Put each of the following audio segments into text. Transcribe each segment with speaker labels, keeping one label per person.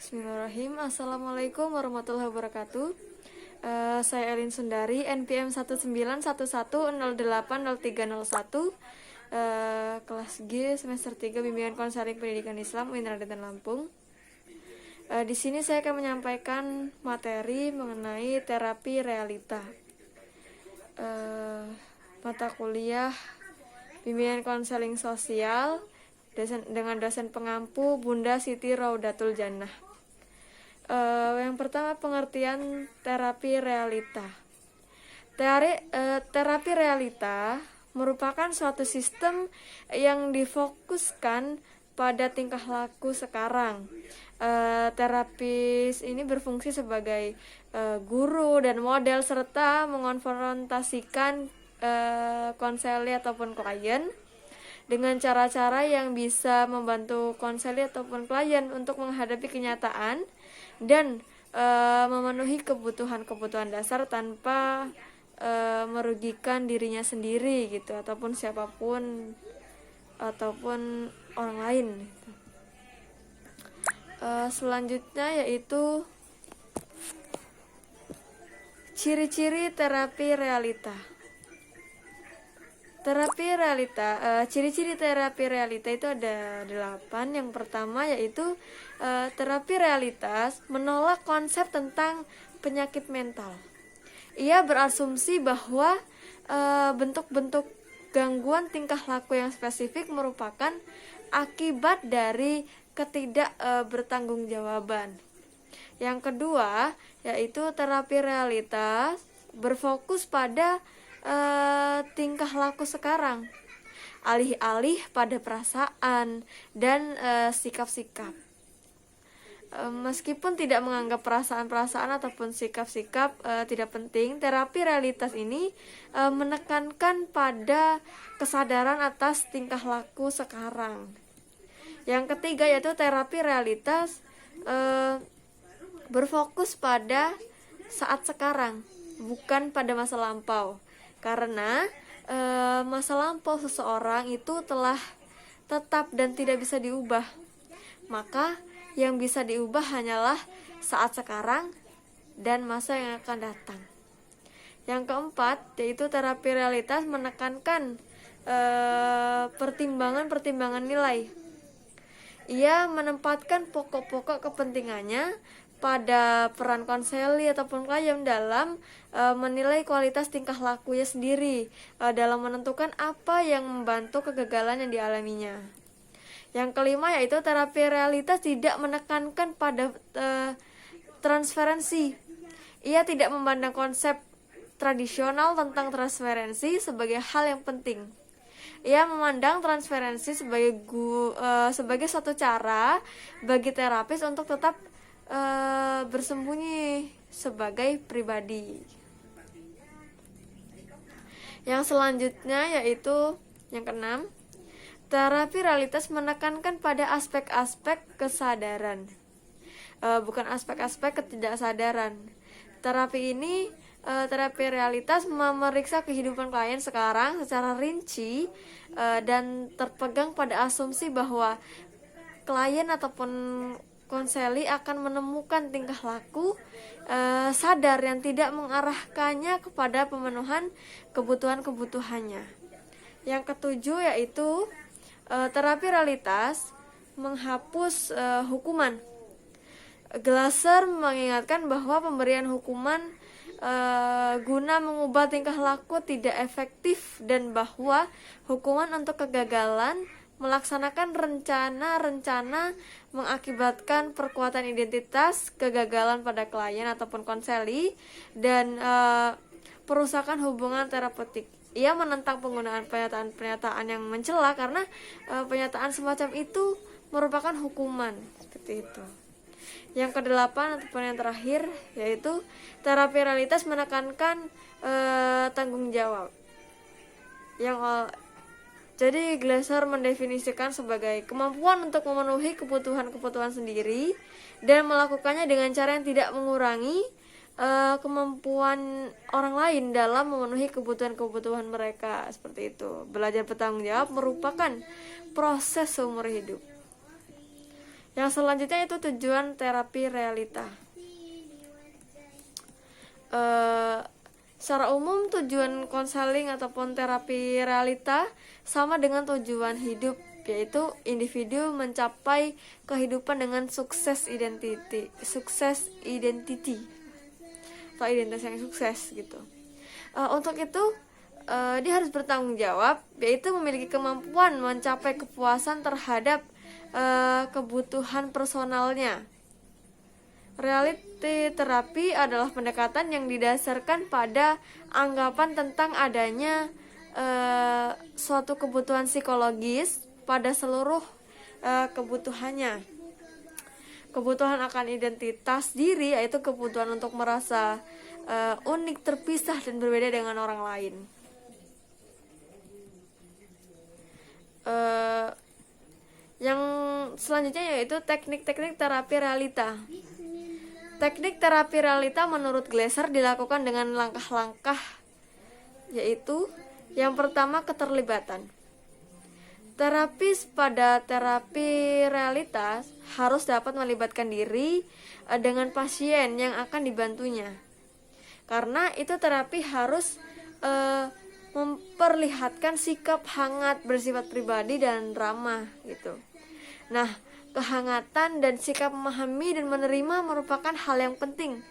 Speaker 1: Bismillahirrahmanirrahim. Assalamualaikum warahmatullahi wabarakatuh. Saya Elin Sundari, NPM 19110808031, kelas G semester 3 Bimbingan Konseling Pendidikan Islam UIN Raden Lampung. Di sini saya akan menyampaikan materi mengenai terapi realita. Mata kuliah Bimbingan Konseling Sosial dengan dosen pengampu Bunda Siti Raudatul Jannah. Yang pertama, pengertian terapi realita. Terapi realita merupakan suatu sistem yang difokuskan pada tingkah laku sekarang. Terapis ini berfungsi sebagai guru dan model serta mengonfrontasikan konseli ataupun klien dengan cara-cara yang bisa membantu konseli ataupun klien untuk menghadapi kenyataan dan memenuhi kebutuhan-kebutuhan dasar tanpa merugikan dirinya sendiri gitu, ataupun siapapun ataupun orang lain gitu. Selanjutnya yaitu ciri-ciri terapi realita. Ciri-ciri terapi realita itu ada 8. Yang pertama yaitu terapi realitas menolak konsep tentang penyakit mental. Ia berasumsi bahwa bentuk-bentuk gangguan tingkah laku yang spesifik merupakan akibat dari ketidakbertanggungjawaban. Yang kedua yaitu terapi realitas berfokus pada tingkah laku sekarang, alih-alih pada perasaan dan sikap-sikap. Meskipun tidak menganggap perasaan-perasaan ataupun sikap-sikap tidak penting, terapi realitas ini menekankan pada kesadaran atas tingkah laku sekarang. Yang ketiga yaitu terapi realitas berfokus pada saat sekarang, bukan pada masa lampau. Karena masa lampau seseorang itu telah tetap dan tidak bisa diubah. Maka yang bisa diubah hanyalah saat sekarang dan masa yang akan datang. Yang keempat yaitu terapi realitas menekankan pertimbangan-pertimbangan nilai. Ia menempatkan pokok-pokok kepentingannya pada peran konseli ataupun klien dalam menilai kualitas tingkah lakunya sendiri, dalam menentukan apa yang membantu kegagalan yang dialaminya. Yang kelima yaitu terapi realitas tidak menekankan pada transferensi. Ia tidak memandang konsep tradisional tentang transferensi sebagai hal yang penting. Ia memandang transferensi sebagai suatu cara bagi terapis untuk tetap bersembunyi sebagai pribadi. Yang selanjutnya yaitu yang keenam, terapi realitas menekankan pada aspek-aspek kesadaran, bukan aspek-aspek ketidaksadaran. Terapi realitas memeriksa kehidupan klien sekarang secara rinci dan terpegang pada asumsi bahwa klien ataupun konseli akan menemukan tingkah laku sadar yang tidak mengarahkannya kepada pemenuhan kebutuhan-kebutuhannya. Yang ketujuh yaitu terapi realitas menghapus hukuman. Glasser mengingatkan bahwa pemberian hukuman guna mengubah tingkah laku tidak efektif dan bahwa hukuman untuk kegagalan melaksanakan rencana mengakibatkan perkuatan identitas, kegagalan pada klien ataupun konseli, dan perusakan hubungan terapeutik. Ia menentang penggunaan pernyataan-pernyataan yang mencela karena pernyataan semacam itu merupakan hukuman, seperti itu. Yang kedelapan ataupun yang terakhir yaitu terapi realitas menekankan tanggung jawab. Jadi Glasser mendefinisikan sebagai kemampuan untuk memenuhi kebutuhan-kebutuhan sendiri dan melakukannya dengan cara yang tidak mengurangi kemampuan orang lain dalam memenuhi kebutuhan-kebutuhan mereka, seperti itu. Belajar bertanggung jawab merupakan proses seumur hidup. Yang selanjutnya itu tujuan terapi realita. Secara umum tujuan konseling ataupun terapi realita sama dengan tujuan hidup, yaitu individu mencapai kehidupan dengan sukses identity atau identitas yang sukses gitu. Untuk itu dia harus bertanggung jawab, yaitu memiliki kemampuan mencapai kepuasan terhadap kebutuhan personalnya. Reality terapi adalah pendekatan yang didasarkan pada anggapan tentang adanya suatu kebutuhan psikologis pada seluruh kebutuhannya. Kebutuhan akan identitas diri, yaitu kebutuhan untuk merasa unik, terpisah, dan berbeda dengan orang lain. Yang selanjutnya yaitu teknik-teknik terapi realita. Teknik terapi realita menurut Glasser dilakukan dengan langkah-langkah, yaitu yang pertama, keterlibatan. Terapis pada terapi realitas harus dapat melibatkan diri dengan pasien yang akan dibantunya. Karena itu terapi harus memperlihatkan sikap hangat, bersifat pribadi dan ramah gitu. Nah, kehangatan dan sikap memahami dan menerima merupakan hal yang penting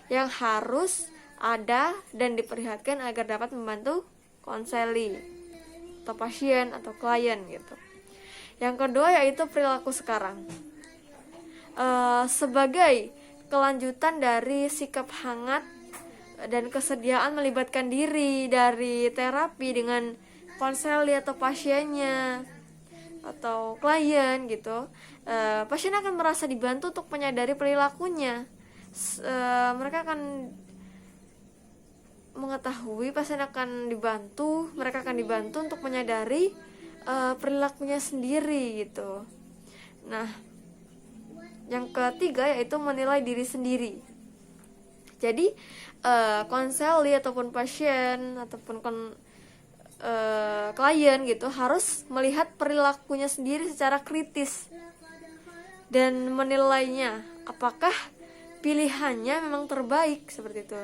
Speaker 1: yang harus ada dan diperlihatkan agar dapat membantu konseli atau pasien atau klien gitu. Yang kedua yaitu perilaku sekarang. Sebagai kelanjutan dari sikap hangat dan kesediaan melibatkan diri dari terapi dengan konseli atau pasiennya atau klien gitu, pasien akan merasa dibantu untuk menyadari perilakunya. Mereka akan mengetahui, pasien akan dibantu, mereka akan dibantu untuk menyadari perilakunya sendiri gitu. Nah, yang ketiga yaitu menilai diri sendiri. Jadi konseli ataupun pasien ataupun klien gitu harus melihat perilakunya sendiri secara kritis dan menilainya apakah pilihannya memang terbaik seperti itu.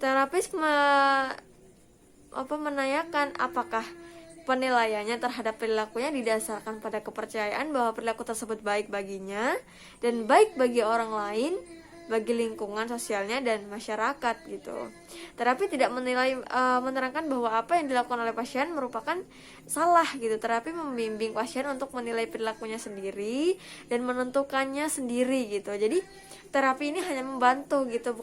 Speaker 1: Terapis menanyakan apakah penilaiannya terhadap perilakunya didasarkan pada kepercayaan bahwa perilaku tersebut baik baginya dan baik bagi orang lain, bagi lingkungan sosialnya dan masyarakat gitu. Terapi tidak menerangkan bahwa apa yang dilakukan oleh pasien merupakan salah gitu. Terapi membimbing pasien untuk menilai perilakunya sendiri dan menentukannya sendiri gitu. Jadi terapi ini hanya membantu gitu,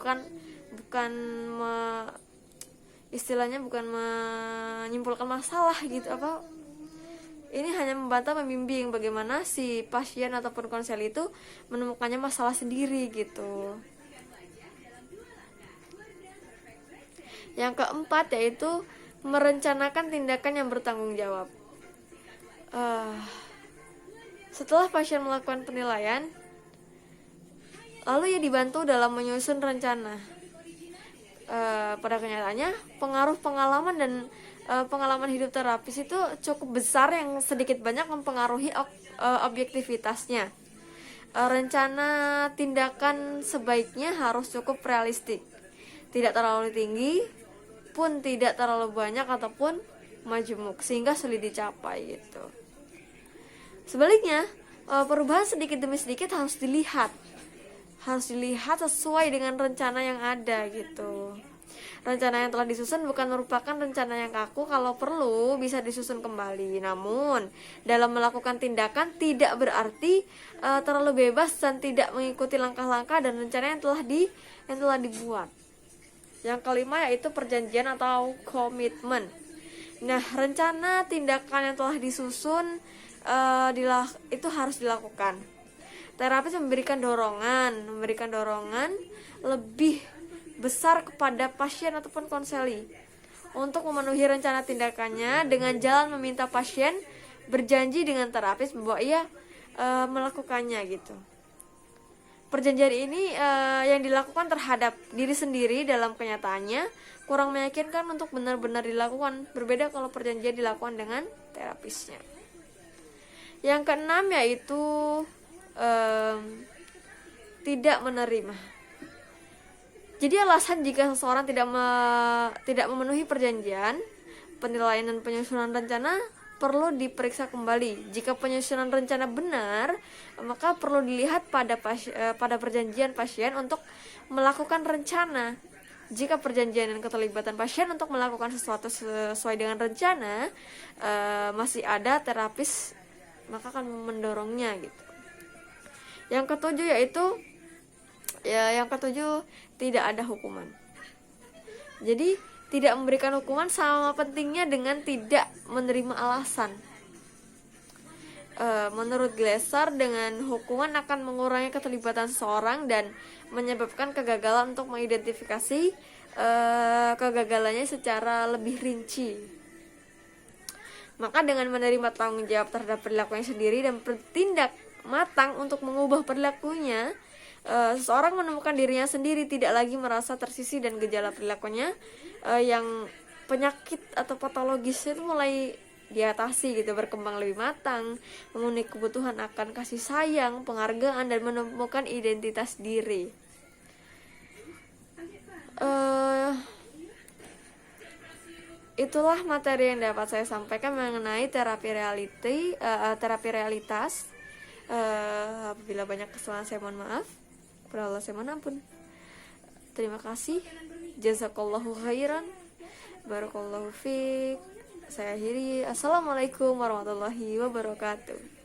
Speaker 1: istilahnya bukan menyimpulkan masalah gitu apa. Ini hanya membantu membimbing bagaimana si pasien ataupun konseli itu menemukannya masalah sendiri gitu. Yang keempat yaitu merencanakan tindakan yang bertanggung jawab. Setelah pasien melakukan penilaian, lalu ia dibantu dalam menyusun rencana. Pada kenyataannya pengaruh pengalaman dan pengalaman hidup terapis itu cukup besar yang sedikit banyak mempengaruhi objektivitasnya. Rencana tindakan sebaiknya harus cukup realistik, tidak terlalu tinggi pun tidak terlalu banyak ataupun majemuk sehingga sulit dicapai gitu. Sebaliknya perubahan sedikit demi sedikit harus dilihat sesuai dengan rencana yang ada gitu. Rencana yang telah disusun bukan merupakan rencana yang kaku, kalau perlu bisa disusun kembali. Namun dalam melakukan tindakan tidak berarti terlalu bebas dan tidak mengikuti langkah-langkah dan rencana yang telah dibuat. Yang kelima yaitu perjanjian atau komitmen. Nah, rencana tindakan yang telah disusun itu harus dilakukan. Terapis memberikan dorongan lebih besar kepada pasien ataupun konseli untuk memenuhi rencana tindakannya dengan jalan meminta pasien berjanji dengan terapis bahwa ia melakukannya gitu. Perjanjian ini yang dilakukan terhadap diri sendiri dalam kenyataannya kurang meyakinkan untuk benar-benar dilakukan. Berbeda kalau perjanjian dilakukan dengan terapisnya. Yang keenam yaitu tidak menerima. Jadi alasan jika seseorang tidak memenuhi perjanjian, penilaian dan penyusunan rencana perlu diperiksa kembali. Jika penyusunan rencana benar, maka perlu dilihat pada perjanjian pasien untuk melakukan rencana. Jika perjanjian dan keterlibatan pasien untuk melakukan sesuatu sesuai dengan rencana masih ada, terapis maka akan mendorongnya gitu. Yang ketujuh, tidak ada hukuman. Jadi tidak memberikan hukuman sama pentingnya dengan tidak menerima alasan. Menurut Glasser, dengan hukuman akan mengurangi keterlibatan seseorang dan menyebabkan kegagalan untuk mengidentifikasi kegagalannya secara lebih rinci. Maka dengan menerima tanggung jawab terhadap perilakunya sendiri dan bertindak matang untuk mengubah perilakunya, seseorang menemukan dirinya sendiri, tidak lagi merasa tersisih, dan gejala perilakunya yang penyakit atau patologis itu mulai diatasi gitu, berkembang lebih matang, memenuhi kebutuhan akan kasih sayang, penghargaan, dan menemukan identitas diri. Itulah materi yang dapat saya sampaikan mengenai terapi realitas. Apabila banyak kesalahan saya mohon maaf, kepada Allah saya mohon ampun. Terima kasih. Jazakallahu khairan. Barakallahu fiik. Saya akhiri. Assalamualaikum warahmatullahi wabarakatuh.